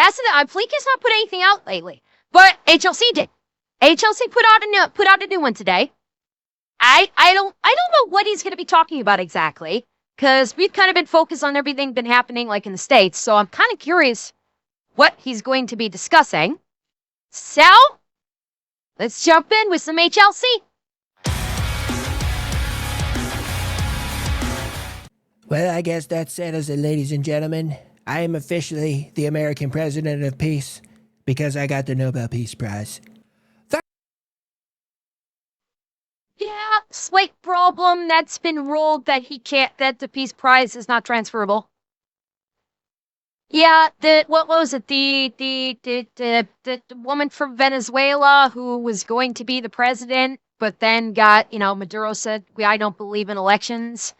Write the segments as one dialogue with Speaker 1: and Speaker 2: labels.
Speaker 1: That's the Fleek has not put anything out lately, but HLC did. HLC put out a new one today. I don't know what he's going to be talking about exactly, because we've kind of been focused on everything been happening like in the States. So I'm kind of curious what he's going to be discussing. So let's jump in with some HLC.
Speaker 2: Well, I guess that settles it, ladies and gentlemen. I am officially the American President of Peace because I got the Nobel Peace Prize.
Speaker 1: Yeah, slight problem that's been ruled that that the Peace Prize is not transferable. Yeah, what was it? The woman from Venezuela who was going to be the president, but then got, Maduro said, I don't believe in elections.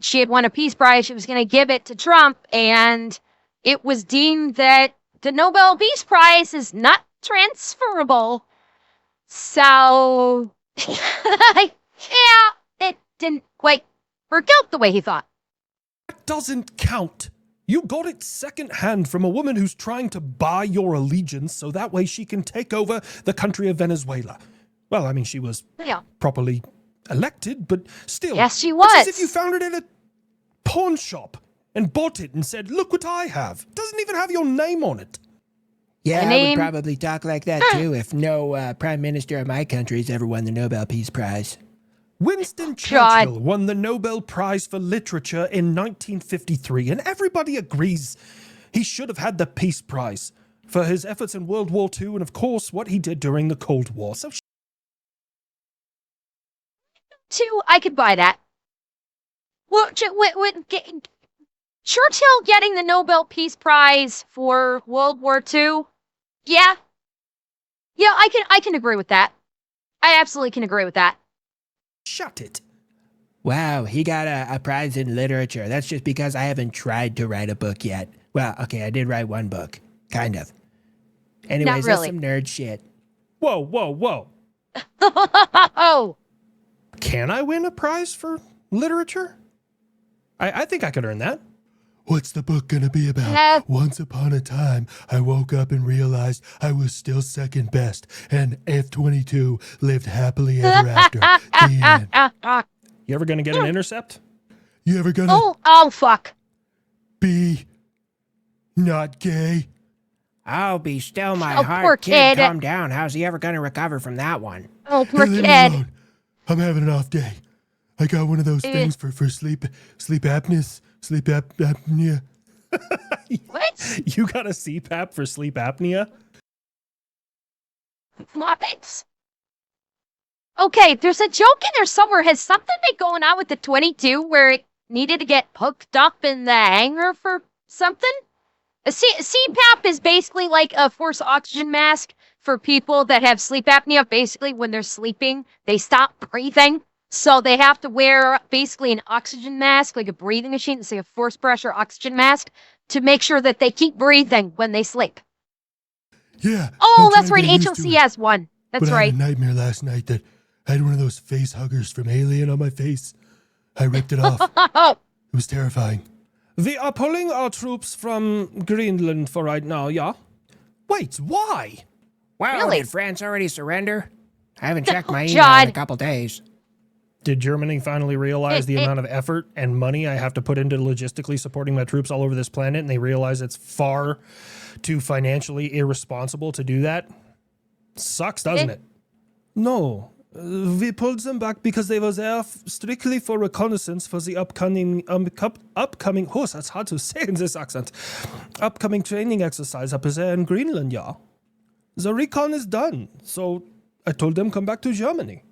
Speaker 1: She had won a Peace Prize. She was going to give it to Trump, and it was deemed that the Nobel Peace Prize is not transferable. So, yeah, it didn't quite work out the way he thought.
Speaker 3: That doesn't count. You got it secondhand from a woman who's trying to buy your allegiance so that way she can take over the country of Venezuela. Well, I mean, she was properly elected, but still.
Speaker 1: Yes, she was.
Speaker 3: It's as if you found it at a pawn shop and bought it and said, look what I have. It doesn't even have your name on it.
Speaker 2: Yeah, I would probably talk like that too if no prime minister of my country's ever won the Nobel Peace Prize.
Speaker 3: Winston Churchill won the Nobel Prize for Literature in 1953, and everybody agrees he should have had the Peace Prize for his efforts in World War II and, of course, what he did during the Cold War. So,
Speaker 1: I could buy that. Well, Churchill getting the Nobel Peace Prize for World War II? Yeah, I can agree with that. I absolutely can agree with that.
Speaker 3: Shut it.
Speaker 2: Wow, he got a prize in literature. That's just because I haven't tried to write a book yet. Well, okay, I did write one book. Kind of. Anyways,
Speaker 1: Not really.
Speaker 2: That's some nerd shit.
Speaker 3: Whoa.
Speaker 1: Oh.
Speaker 3: Can I win a prize for literature? I think I could earn that.
Speaker 4: What's the book gonna be about? Once upon a time, I woke up and realized I was still second best, and F-22 lived happily ever after. The end.
Speaker 3: You ever gonna get an intercept?
Speaker 4: You ever gonna
Speaker 1: Oh, fuck.
Speaker 4: be not gay?
Speaker 2: Oh, be still my
Speaker 1: Oh,
Speaker 2: heart,
Speaker 1: poor
Speaker 2: kid.
Speaker 1: kid.
Speaker 2: Calm down. How's he ever going to recover from that one?
Speaker 1: Oh, poor
Speaker 4: Leave me
Speaker 1: kid.
Speaker 4: alone. I'm having an off day. I got one of those things for sleep apnea. Sleep apnea.
Speaker 1: What?
Speaker 3: You got a CPAP for sleep apnea?
Speaker 1: Muppets. Okay, there's a joke in there somewhere. Has something been going on with the 22 where it needed to get hooked up in the hangar for something? A CPAP is basically like a forced oxygen mask for people that have sleep apnea. Basically, when they're sleeping, they stop breathing. So they have to wear basically an oxygen mask, like a breathing machine. It's like a forced pressure oxygen mask to make sure that they keep breathing when they sleep.
Speaker 4: Yeah.
Speaker 1: Oh,
Speaker 4: I'm
Speaker 1: that's
Speaker 4: trying
Speaker 1: right.
Speaker 4: to get used to
Speaker 1: HLC
Speaker 4: it.
Speaker 1: has one. That's
Speaker 4: But I
Speaker 1: right.
Speaker 4: had a nightmare last night that I had one of those face huggers from Alien on my face. I ripped it off.
Speaker 1: Oh,
Speaker 4: It was terrifying.
Speaker 3: We are pulling our troops from Greenland for right now, yeah? Wait, why?
Speaker 2: Wow,
Speaker 1: Really?
Speaker 2: did France already surrender? I haven't checked my email
Speaker 1: God.
Speaker 2: in a couple days.
Speaker 3: Did Germany finally realize the amount of effort and money I have to put into logistically supporting my troops all over this planet, and they realize it's far too financially irresponsible to do that? Sucks, doesn't it? No. We pulled them back because they were there strictly for reconnaissance for the upcoming, oh, that's hard to say in this accent, upcoming training exercise up there in Greenland, yeah. The recon is done, so I told them come back to Germany.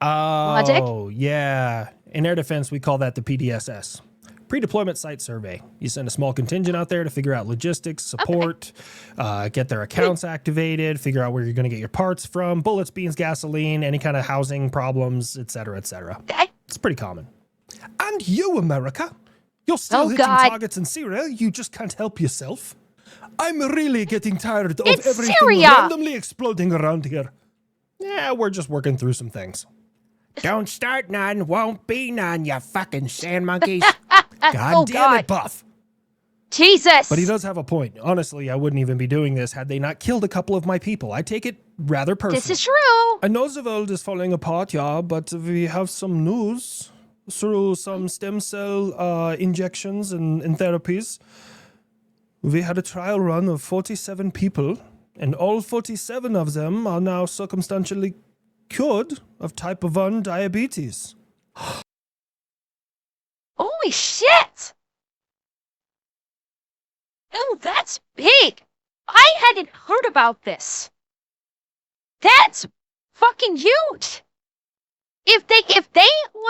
Speaker 3: Oh, yeah. In air defense, we call that the PDSS. Pre-deployment site survey. You send a small contingent out there to figure out logistics, support, get their accounts activated, figure out where you're going to get your parts from, bullets, beans, gasoline, any kind of housing problems, etc., etc. It's pretty common. And you, America, you're still hitting targets in Syria. You just can't help yourself. I'm really getting tired of everything randomly exploding around here. Yeah, we're just working through some things.
Speaker 2: Don't start none, won't be none, you fucking sand monkeys.
Speaker 3: God damn it, Buff.
Speaker 1: Jesus.
Speaker 3: But he does have a point. Honestly, I wouldn't even be doing this had they not killed a couple of my people. I take it rather personally.
Speaker 1: This is true.
Speaker 3: I know the world is falling apart, yeah, but we have some news through some stem cell injections and therapies. We had a trial run of 47 people, and all 47 of them are now circumstantially cured of type 1 diabetes.
Speaker 1: Holy shit! Oh, that's big. I hadn't heard about this. That's fucking huge. If they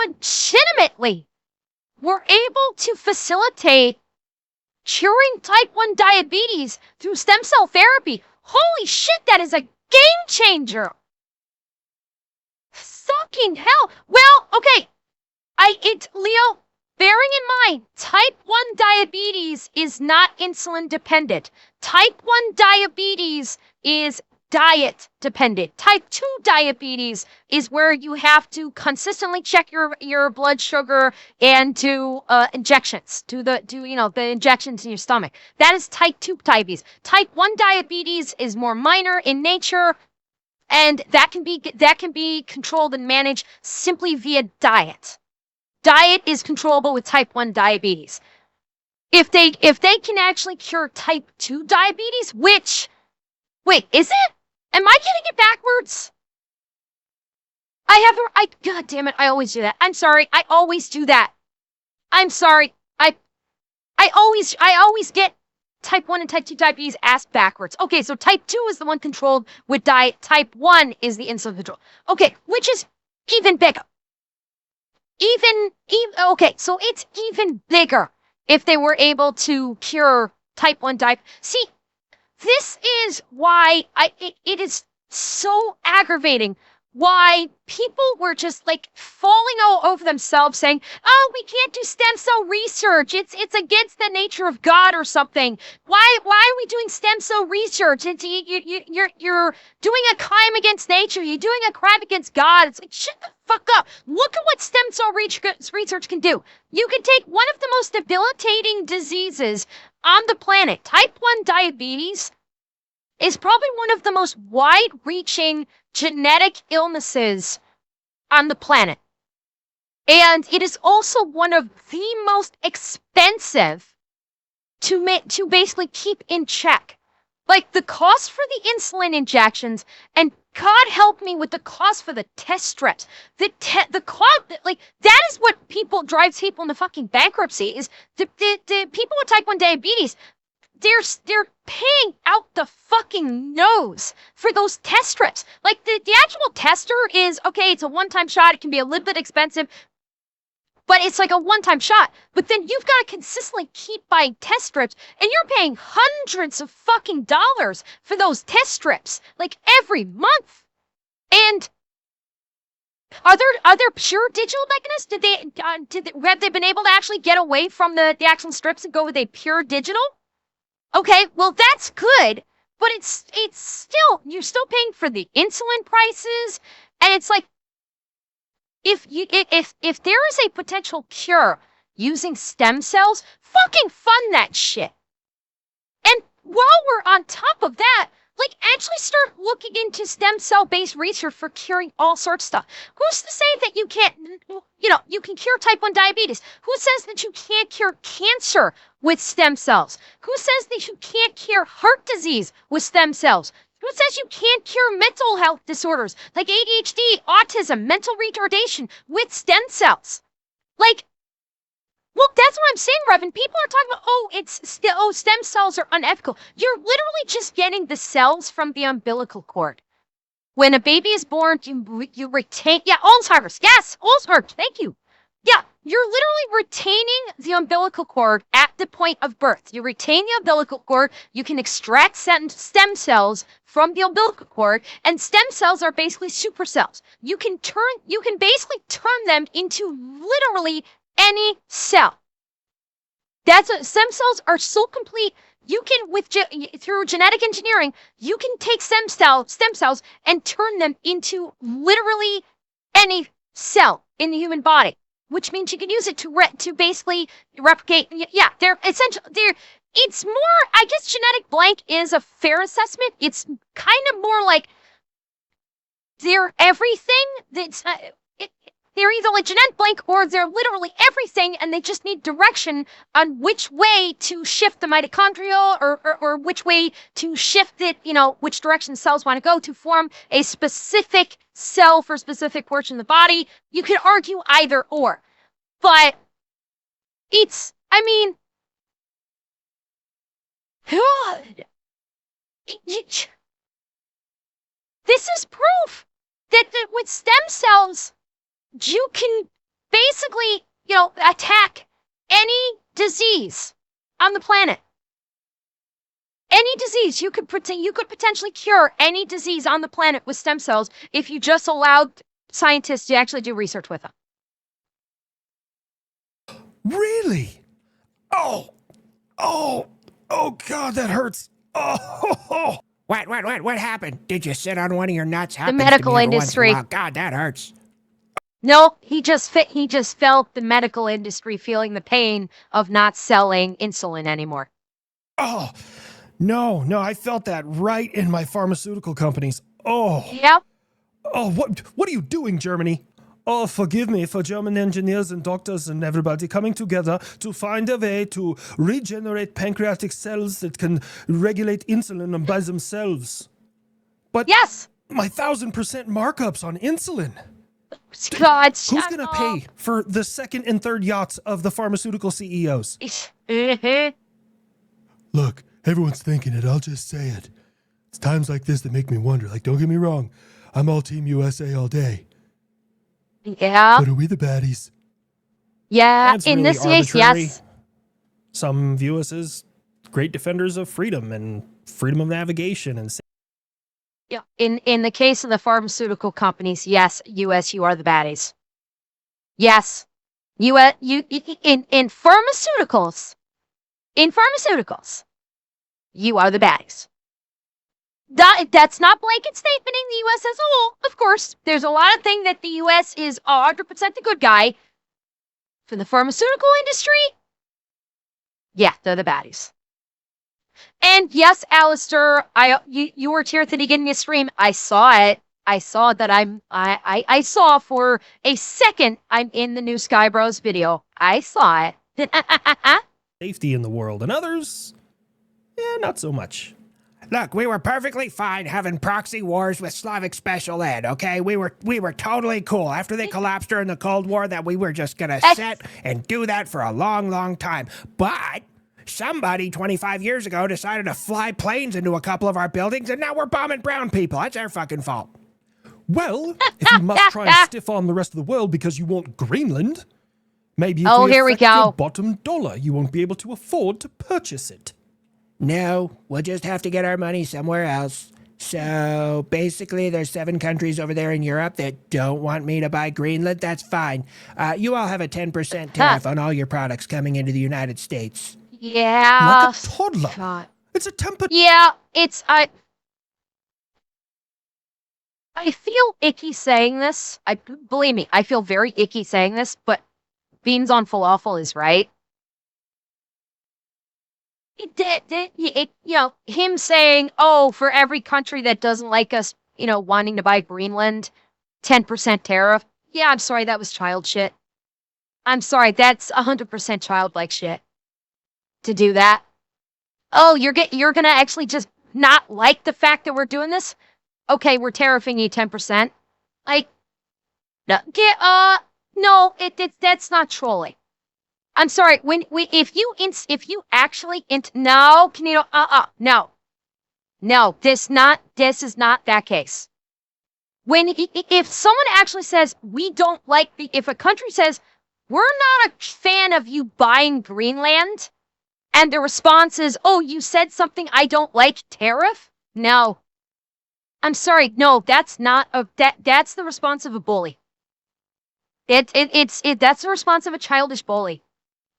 Speaker 1: legitimately were able to facilitate curing type 1 diabetes through stem cell therapy, holy shit, that is a game changer. Fucking hell. Well, okay. Leo, bearing in mind, type 1 diabetes is not insulin dependent. Type 1 diabetes is diet dependent. Type 2 diabetes is where you have to consistently check your blood sugar and do injections, the injections in your stomach. That is type 2 diabetes. Type 1 diabetes is more minor in nature, and that can be controlled and managed simply via diet. Diet is controllable with type 1 diabetes. If they can actually cure type 2 diabetes, wait, is it? Am I getting it backwards? God damn it, I always do that. I'm sorry, I always do that. I'm sorry, I always get type 1 and type 2 diabetes ass backwards. Okay, so type 2 is the one controlled with diet. Type 1 is the insulin control. Okay, which is even bigger. Okay, so it's even bigger if they were able to cure type 1 diabetes. See, this is why it is so aggravating why people were just like falling all over themselves saying, oh, we can't do stem cell research. It's against the nature of God or something. Why are we doing stem cell research? You're doing a crime against nature. You're doing a crime against God. It's like, shut the fuck up. Look at what stem cell research can do. You can take one of the most debilitating diseases on the planet, type 1 diabetes, is probably one of the most wide-reaching genetic illnesses on the planet. And it is also one of the most expensive to basically keep in check. Like the cost for the insulin injections, and God help me with the cost for the test strips. The cost, like that is what drives people into fucking bankruptcy. Is the people with type 1 diabetes. They're paying out the fucking nose for those test strips. Like the actual tester is okay. It's a one-time shot. It can be a little bit expensive, but it's like a one-time shot. But then you've got to consistently keep buying test strips, and you're paying hundreds of fucking dollars for those test strips, like every month. And are there pure digital mechanisms? Have they been able to actually get away from the actual strips and go with a pure digital? Okay, well that's good, but it's still, you're still paying for the insulin prices, and it's like if there is a potential cure using stem cells, fucking fund that shit. And while we're on top of that, like actually start looking into stem cell based research for curing all sorts of stuff. Who's to say that you can't, you can cure type 1 diabetes? Who says that you can't cure cancer with stem cells? Who says that you can't cure heart disease with stem cells? Who says you can't cure mental health disorders like ADHD, autism, mental retardation with stem cells? Like, well, that's what I'm saying, Revan. People are talking about, stem cells are unethical. You're literally just getting the cells from the umbilical cord. When a baby is born, you retain, Alzheimer's. Yes, Alzheimer's. Thank you. Yeah, you're literally retaining the umbilical cord at the point of birth. You retain the umbilical cord. You can extract stem cells from the umbilical cord, and stem cells are basically supercells. You can basically turn them into literally any cell. Stem cells are so complete. You can, through genetic engineering, you can take stem cells and turn them into literally any cell in the human body, which means you can use it to basically replicate. Yeah, they're essential. it's more, I guess genetic blank is a fair assessment. It's kind of more like they're everything that's, they're either like genetic blank or they're literally everything and they just need direction on which way to shift the mitochondria or which way to shift it, which direction cells want to go to form a specific cell for a specific portion of the body. You could argue either or. But it's, God. This is proof that with stem cells, you can basically, attack any disease on the planet. Any disease, you could potentially cure any disease on the planet with stem cells if you just allowed scientists to actually do research with them.
Speaker 3: Really? Oh, God, that hurts. Oh.
Speaker 2: What happened? Did you sit on one of your nuts?
Speaker 1: The medical industry.
Speaker 2: God, that hurts.
Speaker 1: No, he just felt the medical industry feeling the pain of not selling insulin anymore.
Speaker 3: Oh, no, I felt that right in my pharmaceutical companies. Oh.
Speaker 1: Yep.
Speaker 3: Oh, what are you doing, Germany? Oh, forgive me for German engineers and doctors and everybody coming together to find a way to regenerate pancreatic cells that can regulate insulin by themselves. But
Speaker 1: yes,
Speaker 3: my 1000% markups on insulin.
Speaker 1: God,
Speaker 3: who's going to pay for the second and third yachts of the pharmaceutical CEOs?
Speaker 4: Look, everyone's thinking it. I'll just say it. It's times like this that make me wonder. Like, don't get me wrong. I'm all Team USA all day.
Speaker 1: Yeah.
Speaker 4: But are we the baddies?
Speaker 1: Yeah,
Speaker 3: That's
Speaker 1: in
Speaker 3: really
Speaker 1: this case,
Speaker 3: arbitrary.
Speaker 1: yes.
Speaker 3: Some view us as great defenders of freedom and freedom of navigation and
Speaker 1: Yeah. In the case of the pharmaceutical companies, yes, US, you are the baddies. Yes. In pharmaceuticals, you are the baddies. That's not blanket statementing the US as a whole, of course. There's a lot of things that the US is 100% the good guy. For the pharmaceutical industry, yeah, they're the baddies. And yes, Alistair, you were here at the beginning of the stream. I saw it. I saw that I saw for a second I'm in the new Sky Bros video. I saw it.
Speaker 3: safety in the world, and others, not so much.
Speaker 2: Look, we were perfectly fine having proxy wars with Slavic Special Ed, okay? We were totally cool. After they collapsed during the Cold War, that we were just gonna sit and do that for a long, long time. But somebody 25 years ago decided to fly planes into a couple of our buildings, and now we're bombing brown people. That's their fucking fault.
Speaker 3: Well, if you must try and stiff arm the rest of the world because you want Greenland, maybe if
Speaker 1: here we go.
Speaker 3: your bottom dollar, you won't be able to afford to purchase it.
Speaker 2: No, we'll just have to get our money somewhere else. So basically, there's 7 countries over there in Europe that don't want me to buy Greenland. That's fine. You all have a 10% tariff on all your products coming into the United States.
Speaker 1: Yeah.
Speaker 3: Like a toddler.
Speaker 1: God.
Speaker 3: It's a temper.
Speaker 1: Yeah, I feel icky saying this. Believe me, I feel very icky saying this, but beans on falafel is right. Him saying, oh, for every country that doesn't like us, wanting to buy Greenland, 10% tariff. Yeah, I'm sorry, that was child shit. I'm sorry, that's 100% childlike shit. To do that. Oh, you're gonna actually just not like the fact that we're doing this? Okay, we're tariffing you 10%. Like, no, that's not trolling. I'm sorry. If you actually no, this is not that case. If someone actually says we don't like if a country says we're not a fan of you buying Greenland, and the response is, oh, you said something I don't like, tariff? No. I'm sorry. No, that's not that's the response of a bully. That's the response of a childish bully.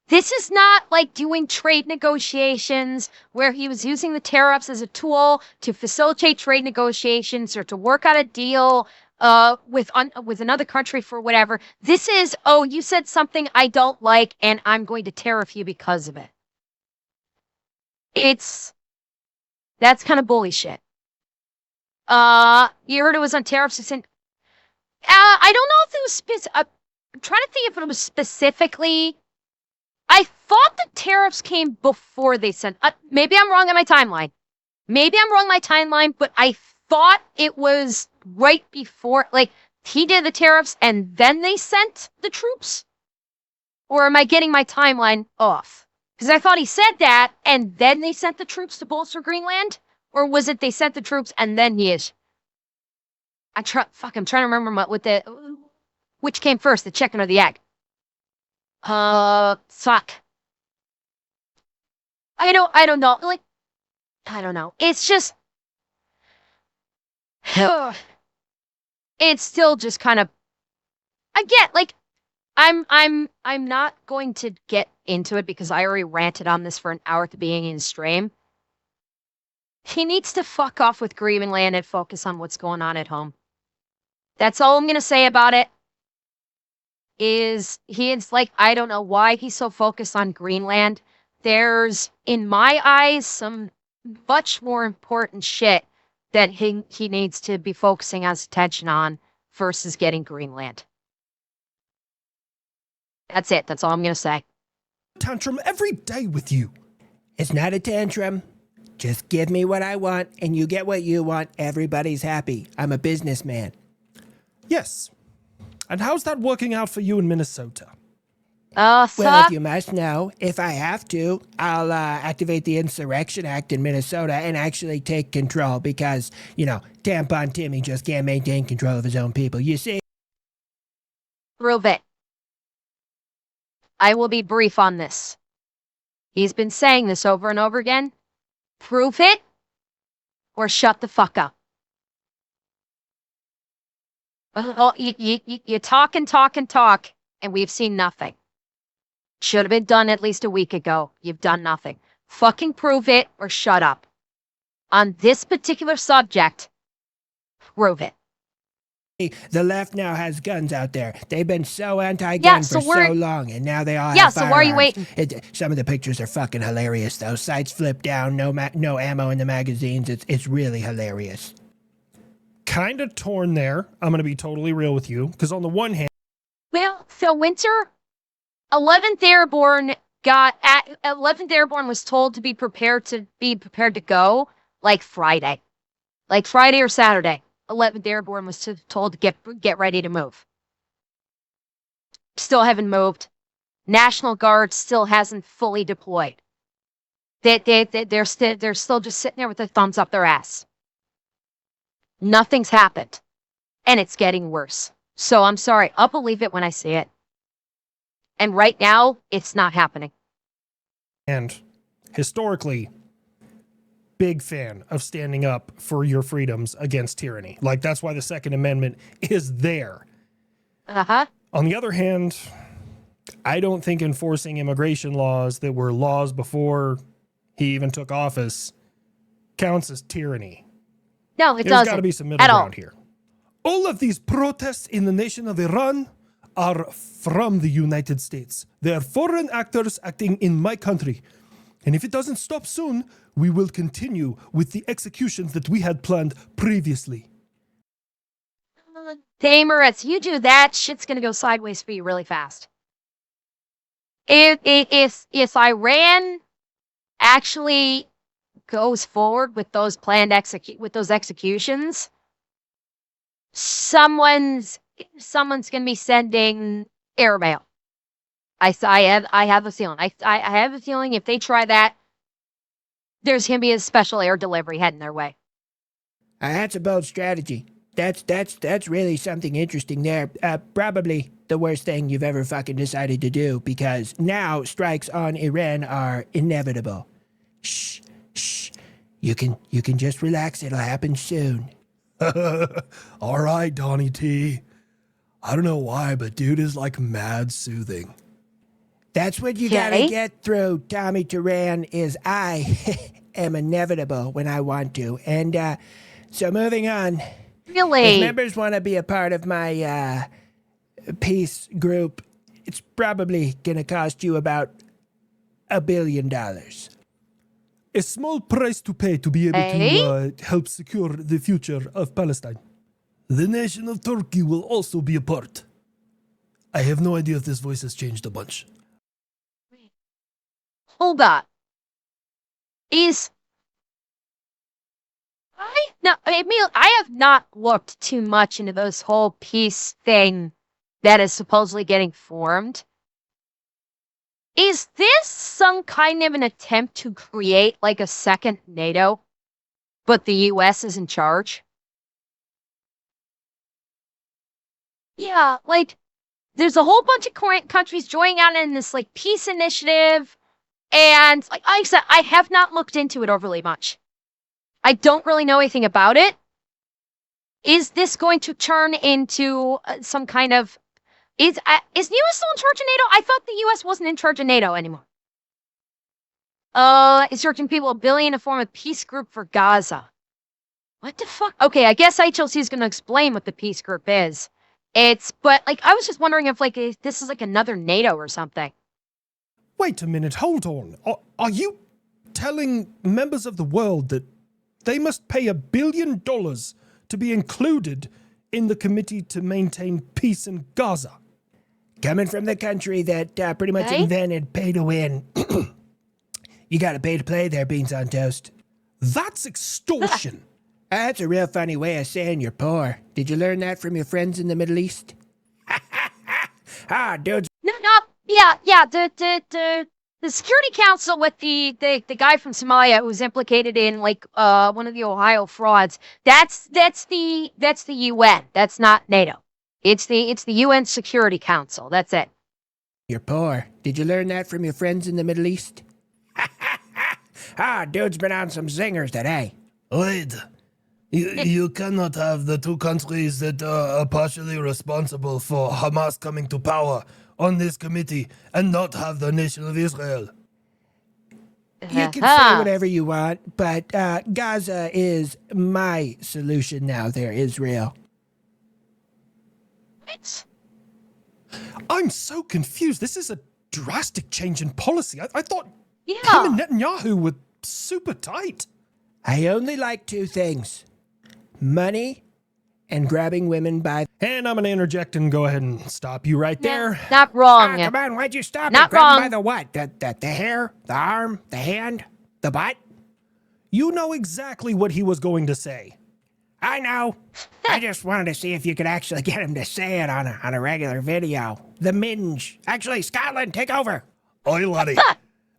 Speaker 1: This is not like doing trade negotiations where he was using the tariffs as a tool to facilitate trade negotiations or to work out a deal with another country for whatever. This is, oh, you said something I don't like and I'm going to tariff you because of it. That's kind of bully shit. You heard it was on tariffs. I don't know if it was I'm trying to think if it was specifically. I thought the tariffs came before they sent. Maybe I'm wrong on my timeline. But I thought it was right before, like, he did the tariffs and then they sent the troops? Or am I getting my timeline off? Because I thought he said that and then they sent the troops to bolster Greenland? Or was it they sent the troops and then he is? I'm trying to remember which came first, the chicken or the egg. Fuck. I don't know. Like, I don't know. It's just, it's still just kind of, again, like, I'm not going to get into it because I already ranted on this for an hour at the beginning of the stream. He needs to fuck off with Greenland and focus on what's going on at home. That's all I'm going to say about it. Is like, I don't know why he's so focused on Greenland. There's, in my eyes, some much more important shit that he needs to be focusing his attention on versus getting Greenland. That's it. That's all I'm going to say.
Speaker 3: Tantrum every day with you.
Speaker 2: It's not a tantrum. Just give me what I want, and you get what you want. Everybody's happy. I'm a businessman.
Speaker 3: Yes. And how's that working out for you in Minnesota?
Speaker 2: Well, if you must know, if I have to, I'll activate the Insurrection Act in Minnesota and actually take control because, Tampon Timmy just can't maintain control of his own people. You see?
Speaker 1: Prove it. I will be brief on this. He's been saying this over and over again. Prove it or shut the fuck up. Oh, you talk, and we've seen nothing. Should have been done at least a week ago. You've done nothing. Fucking prove it or shut up. On this particular subject, prove it.
Speaker 2: The left now has guns out there. They've been so anti-gun for so long, and now they all have firearms.
Speaker 1: So why are you waiting?
Speaker 2: Some of the pictures are fucking hilarious, though. Sights flip down, no ammo in the magazines. It's really hilarious.
Speaker 3: Kind of torn there. I'm going to be totally real with you. Because on the one hand...
Speaker 1: Well, Phil Winter, 11th Airborne was told to be prepared to go like Friday. Like Friday or Saturday. 11th Airborne was told to get ready to move. Still haven't moved. National Guard still hasn't fully deployed. They're still just sitting there with their thumbs up their ass. Nothing's happened. And it's getting worse. So I'm sorry. I'll believe it when I see it. And right now, it's not happening.
Speaker 3: And historically, big fan of standing up for your freedoms against tyranny. Like, that's why the Second Amendment is there.
Speaker 1: Uh-huh.
Speaker 3: On the other hand, I don't think enforcing immigration laws that were laws before he even took office counts as tyranny.
Speaker 1: No, it doesn't.
Speaker 3: There's got to be some middle ground here. All of these protests in the nation of Iran are from the United States. They are foreign actors acting in my country. And if it doesn't stop soon, we will continue with the executions that we had planned previously.
Speaker 1: Tamer, as you do that, shit's gonna go sideways for you really fast. If Iran actually goes forward with those planned executions, someone's gonna be sending airmail. I have a feeling. I have a feeling if they try that, there's gonna be a special air delivery heading their way.
Speaker 2: That's a bold strategy. That's really something interesting there. Probably the worst thing you've ever fucking decided to do, because now strikes on Iran are inevitable. Shh. You can just relax. It'll happen soon.
Speaker 4: All right, Donnie T. I don't know why, but dude is like mad soothing.
Speaker 2: That's what you gotta get through, Tommy Turan, is I am inevitable when I want to. And so moving on.
Speaker 1: Really?
Speaker 2: If members want to be a part of my peace group, it's probably gonna cost you about $1 billion.
Speaker 4: a small price to pay to be able to help secure the future of Palestine. The nation of Turkey will also be a part. I have no idea if this voice has changed a bunch.
Speaker 1: Hold on. I have not looked too much into this whole peace thing that is supposedly getting formed. Is this some kind of an attempt to create like a second NATO, but the US is in charge? Yeah, like there's a whole bunch of countries joining out in this like peace initiative, and like I said, I have not looked into it overly much. I don't really know anything about it. Is this going to turn into some kind of... Is the US still in charge of NATO? I thought the US wasn't in charge of NATO anymore. Insurgent people, $1 billion to form a peace group for Gaza. What the fuck? Okay, I guess HLC is going to explain what the peace group is. But like, I was just wondering if like this is like another NATO or something.
Speaker 3: Wait a minute, hold on. Are you telling members of the world that they must pay $1 billion to be included in the committee to maintain peace in Gaza?
Speaker 2: Coming from the country that pretty much invented pay to win. You gotta pay to play there, beans on toast.
Speaker 3: That's extortion.
Speaker 2: That's a real funny way of saying you're poor. Did you learn that from your friends in the Middle East? Dudes.
Speaker 1: No, yeah. The Security Council with the guy from Somalia who was implicated in like one of the Ohio frauds. That's the UN. That's not NATO. It's the UN Security Council. That's it.
Speaker 2: You're poor. Did you learn that from your friends in the Middle East? Dude's been on some zingers today.
Speaker 4: Wait. You cannot have the two countries that are partially responsible for Hamas coming to power on this committee and not have the nation of Israel.
Speaker 2: You can say whatever you want, but Gaza is my solution now there, Israel.
Speaker 1: What?
Speaker 3: I'm so confused. This is a drastic change in policy. I thought him
Speaker 1: Yeah.
Speaker 3: and Netanyahu were super tight.
Speaker 2: I only like two things. Money and grabbing women by...
Speaker 3: And I'm going to interject and go ahead and stop you right there.
Speaker 1: Not wrong.
Speaker 2: Come on, why'd you stop
Speaker 1: Not
Speaker 2: me? Grab
Speaker 1: wrong.
Speaker 2: by the what? The hair? The arm? The hand? The butt?
Speaker 3: You know exactly what he was going to say.
Speaker 2: I know. I just wanted to see if you could actually get him to say it on a regular video. The minge. Actually, Scotland, take over.
Speaker 3: Oi, laddie.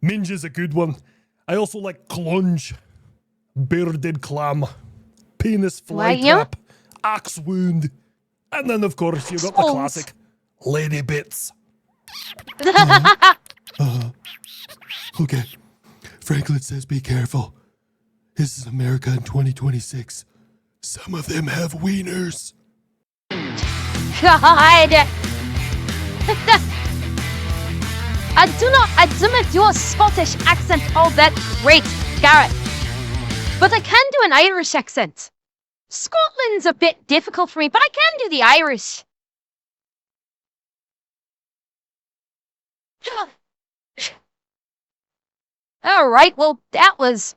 Speaker 3: Minge is a good one. I also like clunge, bearded clam, penis fly
Speaker 1: Why, yeah?
Speaker 3: trap, axe wound, and then of course you got the classic lady bits.
Speaker 4: Okay. Franklin says be careful. This is America in 2026. Some of them have wieners.
Speaker 1: God. I do not do a Scottish accent all that great, Garrett. But I can do an Irish accent. Scotland's a bit difficult for me, but I can do the Irish. All right, well, that was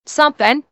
Speaker 1: something.